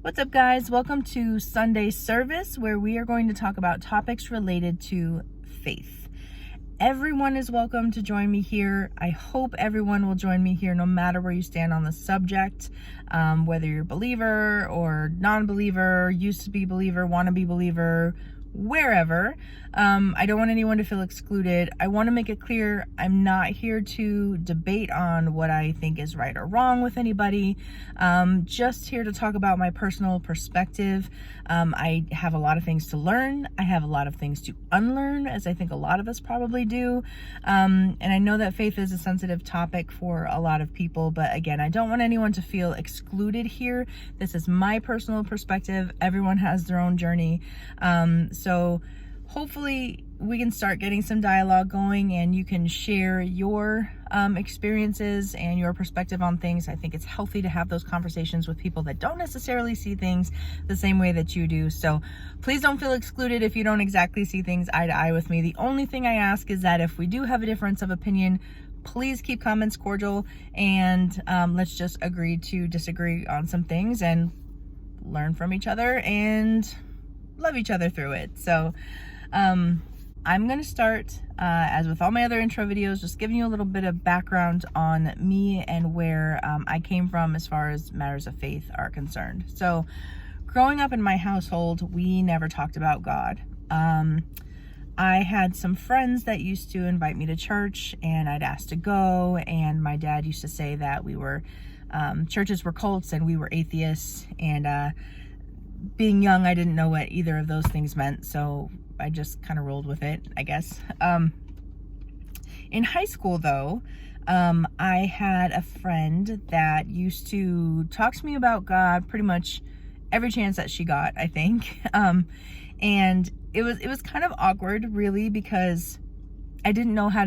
What's up, guys? Welcome to Sunday service, where we are going to talk about topics related to faith. Everyone is welcome to join me here. I hope everyone will join me here no matter where you stand on the subject, whether you're a believer or non-believer, used to be believer, want to be believer, wherever. I don't want anyone to feel excluded. I want to make it clear I'm not here to debate on what I think is right or wrong with anybody. Just here to talk about my personal perspective. I have a lot of things to learn. I have a lot of things to unlearn, as I think a lot of us probably do. And I know that faith is a sensitive topic for a lot of people, but again, I don't want anyone to feel excluded here. This is my personal perspective. Everyone has their own journey. So hopefully we can start getting some dialogue going and you can share your experiences and your perspective on things. I think it's healthy to have those conversations with people that don't necessarily see things the same way that you do. So please don't feel excluded if you don't exactly see things eye to eye with me. The only thing I ask is that if we do have a difference of opinion, please keep comments cordial and let's just agree to disagree on some things and learn from each other and love each other through it. So I'm going to start, as with all my other intro videos, just giving you a little bit of background on me and where I came from as far as matters of faith are concerned. So growing up in my household, we never talked about God. I had some friends that used to invite me to church and I'd ask to go, and my dad used to say that we were churches were cults and we were atheists, and being young, I didn't know what either of those things meant, so I just kind of rolled with it, I guess. In high school, though, I had a friend that used to talk to me about God pretty much every chance that she got, I think. And it was kind of awkward, really, because I didn't know how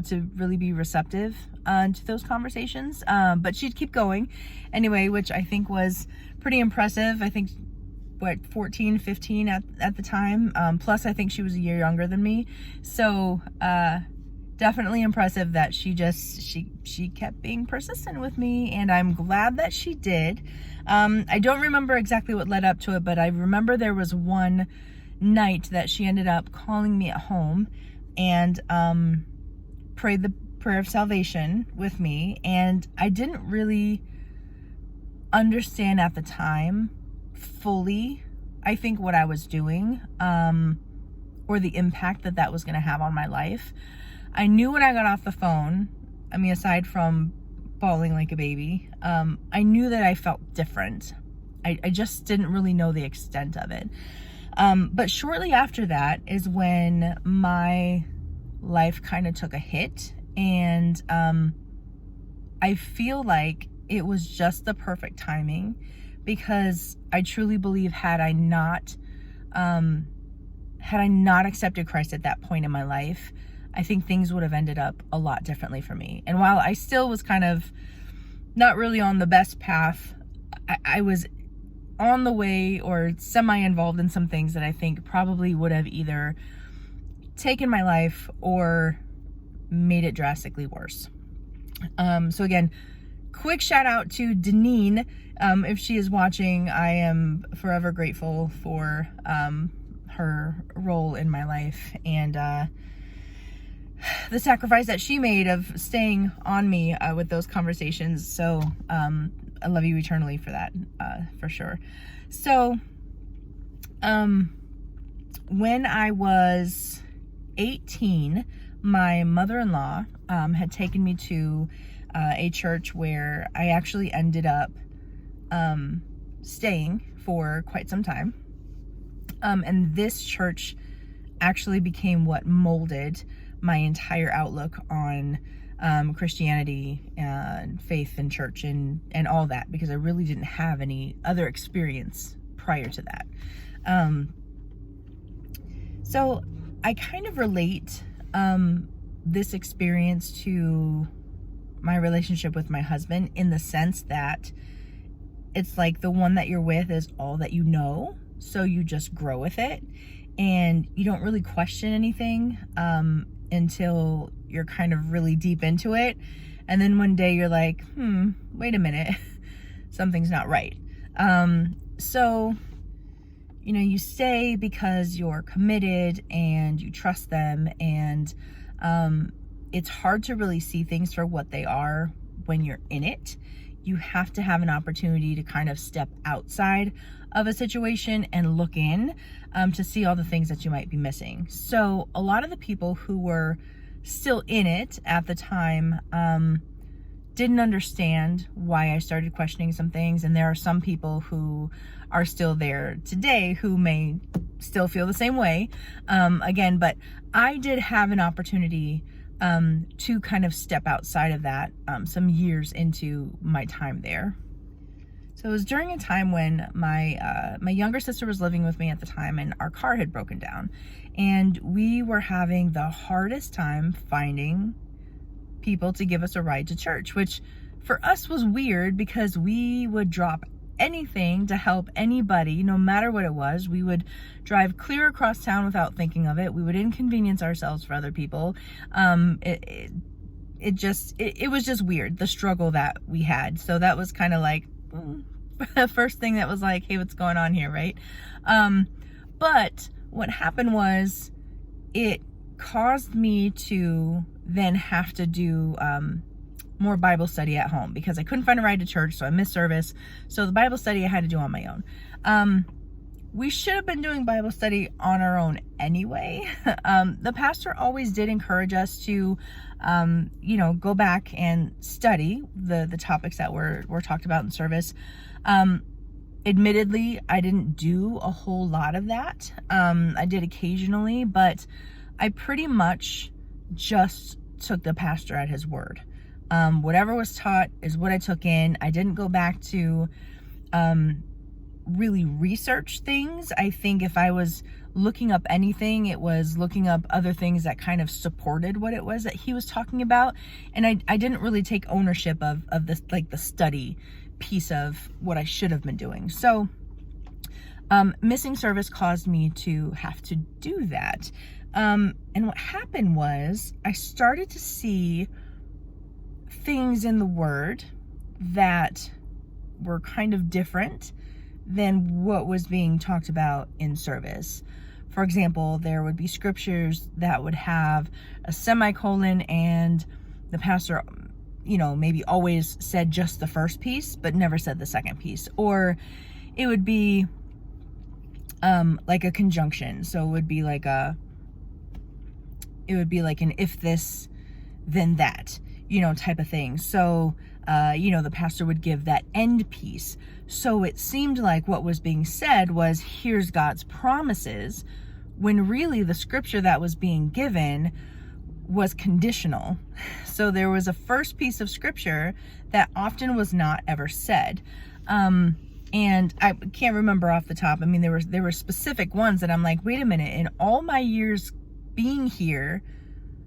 to really be receptive to those conversations. But she'd keep going anyway, which I think was pretty impressive. I think 14, 15 at the time. Plus I think she was a year younger than me. So, definitely impressive that she kept being persistent with me, and I'm glad that she did. I don't remember exactly what led up to it, but I remember there was one night that she ended up calling me at home and, prayed the prayer of salvation with me. And I didn't really understand at the time fully, I think, what I was doing, or the impact that was going to have on my life. I knew when I got off the phone, I mean, aside from bawling like a baby, I knew that I felt different. I just didn't really know the extent of it. But shortly after that is when my life kind of took a hit, and I feel like it was just the perfect timing, because I truly believe had I not accepted Christ at that point in my life, I think things would have ended up a lot differently for me. And while I still was kind of not really on the best path, I was on the way, or semi-involved in some things that I think probably would have either taken my life or made it drastically worse. So again, quick shout out to Deneen. If she is watching, I am forever grateful for her role in my life and the sacrifice that she made of staying on me with those conversations. So I love you eternally for that, for sure. So when I was 18, my mother-in-law had taken me to a church where I actually ended up staying for quite some time. And this church actually became what molded my entire outlook on Christianity and faith and church and all that, because I really didn't have any other experience prior to that. So I kind of relate this experience to my relationship with my husband, in the sense that it's like the one that you're with is all that you know, so you just grow with it and you don't really question anything until you're kind of really deep into it, and then one day you're like, wait a minute, something's not right. So, you stay because you're committed and you trust them, and it's hard to really see things for what they are when you're in it. You have to have an opportunity to kind of step outside of a situation and look in to see all the things that you might be missing. So a lot of the people who were still in it at the time didn't understand why I started questioning some things. And there are some people who are still there today who may still feel the same way. Again, but I did have an opportunity to kind of step outside of that some years into my time there. So it was during a time when my younger sister was living with me at the time, and our car had broken down, and we were having the hardest time finding people to give us a ride to church, which for us was weird because we would drop anything to help anybody, no matter what it was. We would drive clear across town without thinking of it. We would inconvenience ourselves for other people. It was just weird, the struggle that we had. So that was kind of like the first thing that was like, hey, what's going on here, right? But what happened was it caused me to then have to do more Bible study at home because I couldn't find a ride to church, so I missed service. So the Bible study I had to do on my own. We should have been doing Bible study on our own anyway. The pastor always did encourage us to, go back and study the topics that were talked about in service. Admittedly, I didn't do a whole lot of that. I did occasionally, but I pretty much just took the pastor at his word. Whatever was taught is what I took in. I didn't go back to really research things. I think if I was looking up anything, it was looking up other things that kind of supported what it was that he was talking about. And I didn't really take ownership of this, like the study piece of what I should have been doing. So missing service caused me to have to do that. And what happened was I started to see things in the word that were kind of different than what was being talked about in service. For example, there would be scriptures that would have a semicolon, and the pastor, maybe always said just the first piece, but never said the second piece. Or it would be like a conjunction. So it would be like an if this, then that, type of thing. So, the pastor would give that end piece. So it seemed like what was being said was, here's God's promises, when really the scripture that was being given was conditional. So there was a first piece of scripture that often was not ever said. And I can't remember off the top. I mean, there were specific ones that I'm like, wait a minute, in all my years being here,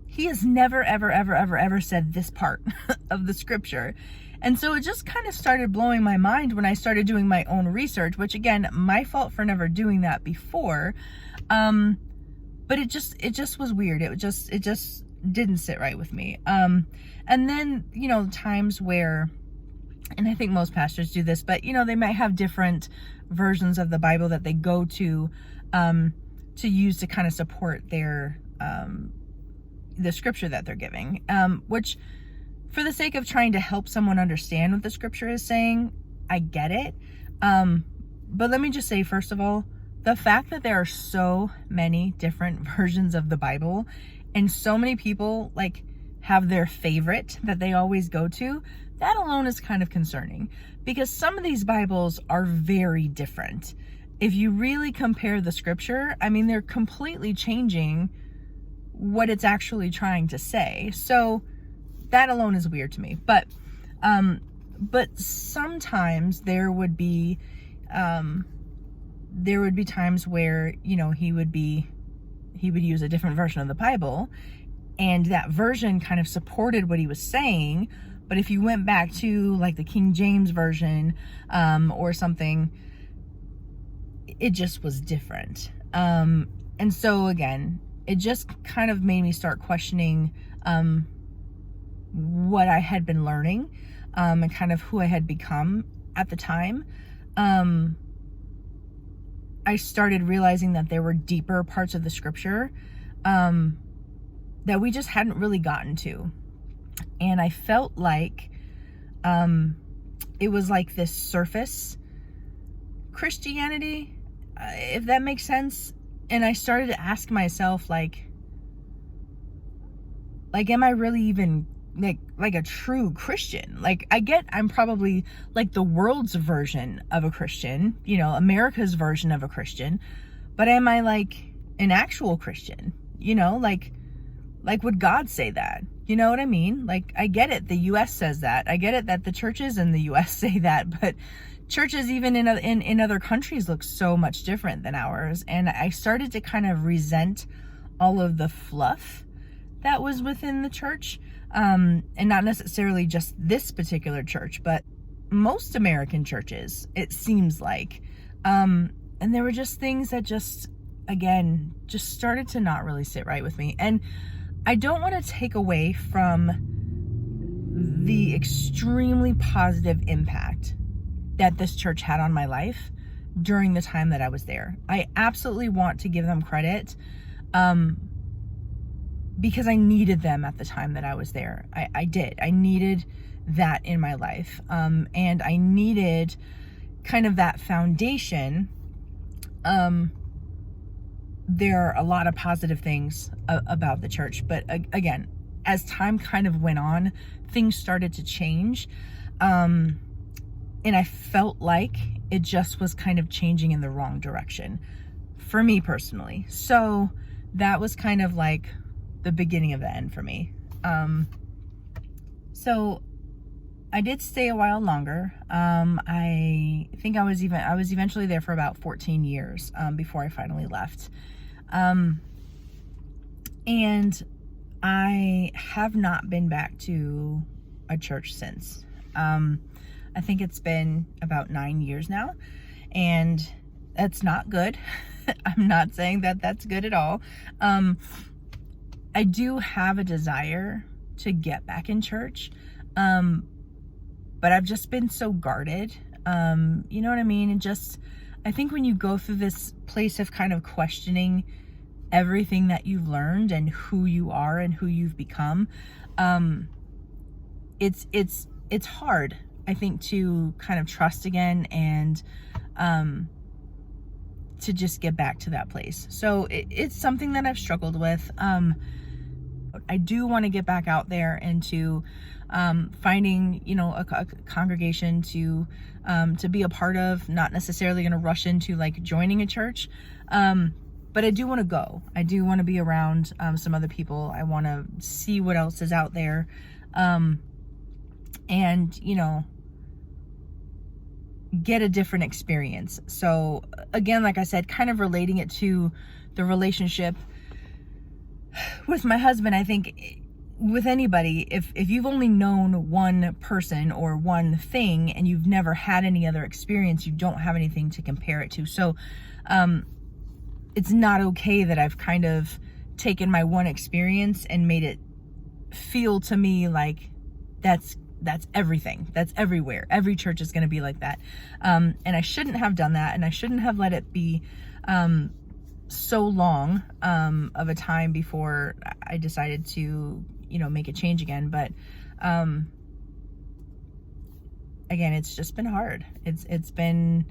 he has never, ever, ever, ever, ever said this part of the scripture. And so it just kind of started blowing my mind when I started doing my own research, which again, my fault for never doing that before. But it just was weird. It just didn't sit right with me. And then, times where, and I think most pastors do this, but they might have different versions of the Bible that they go to use to kind of support their, the scripture that they're giving, which for the sake of trying to help someone understand what the scripture is saying, I get it. But let me just say, first of all, the fact that there are so many different versions of the Bible and so many people have their favorite that they always go to, that alone is kind of concerning, because some of these Bibles are very different. If you really compare the scripture, I mean, they're completely changing what it's actually trying to say. So that alone is weird to me. But sometimes there would be times where, he would use a different version of the Bible, and that version kind of supported what he was saying. But if you went back to the King James version, or something, it just was different. And so again, it just kind of made me start questioning, what I had been learning, and kind of who I had become at the time. I started realizing that there were deeper parts of the scripture that we just hadn't really gotten to. And I felt like it was like this surface Christianity, if that makes sense. And I started to ask myself, like, am I really even like a true Christian? Like, I get I'm probably like the world's version of a Christian, you know, America's version of a Christian, but am I like an actual Christian? You know, like would God say that? You know what I mean? Like, I get it, the US says that. I get it that the churches in the US say that, but churches even in other countries look so much different than ours. And I started to kind of resent all of the fluff that was within the church, and not necessarily just this particular church, but most American churches, it seems like. And there were just things that just started to not really sit right with me. And I don't want to take away from the extremely positive impact that this church had on my life during the time that I was there. I absolutely want to give them credit, because I needed them at the time that I was there. I did. I needed that in my life. And I needed kind of that foundation. There are a lot of positive things about the church, but again, as time kind of went on, things started to change. And I felt like it just was kind of changing in the wrong direction for me personally. So that was kind of like the beginning of the end for me. So I did stay a while longer. I think I was eventually there for about 14 years before I finally left. And I have not been back to a church since. I think it's been about 9 years now, and that's not good. I'm not saying that that's good at all. I do have a desire to get back in church, but I've just been so guarded. You know what I mean? And just, I think when you go through this place of kind of questioning everything that you've learned and who you are and who you've become, it's hard, I think, to kind of trust again and to just get back to that place. So it's something that I've struggled with. I do want to get back out there and to finding, you know, a congregation to be a part of. Not necessarily going to rush into like joining a church, but I do want to go. I do want to be around some other people. I want to see what else is out there, and, you know, get a different experience. So again, like I said, kind of relating it to the relationship with my husband. I think with anybody, if you've only known one person or one thing and you've never had any other experience, you don't have anything to compare it to. So it's not okay that I've kind of taken my one experience and made it feel to me like that's everything. That's everywhere. Every church is going to be like that. And I shouldn't have done that. And I shouldn't have let it be so long of a time before I decided to, you know, make a change again. But again, it's just been hard. I've been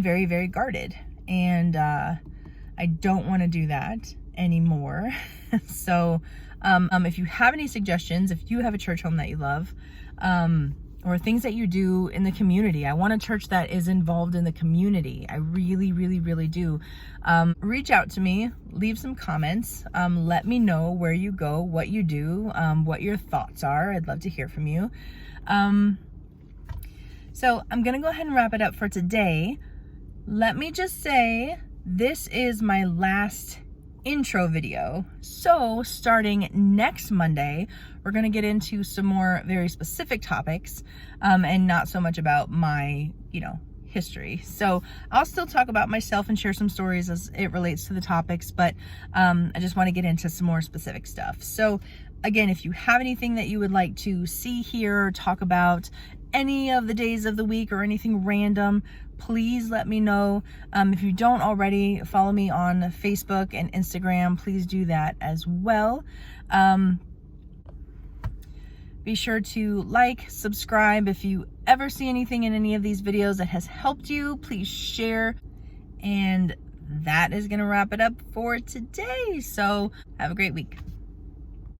very, very guarded, and I don't want to do that anymore. So if you have any suggestions, if you have a church home that you love, or things that you do in the community, I want a church that is involved in the community. I really, really, really do. Reach out to me, leave some comments, let me know where you go, what you do, what your thoughts are. I'd love to hear from you. So I'm gonna go ahead and wrap it up for today. Let me just say, this is my last intro video. So starting next Monday, we're going to get into some more very specific topics, and not so much about my, you know, history. So I'll still talk about myself and share some stories as it relates to the topics, but I just want to get into some more specific stuff. So again, if you have anything that you would like to see here, talk about, any of the days of the week or anything random, please let me know. If you don't already, follow me on Facebook and Instagram. Please do that as well. Be sure to like, subscribe. If you ever see anything in any of these videos that has helped you, please share. And that is going to wrap it up for today. So have a great week.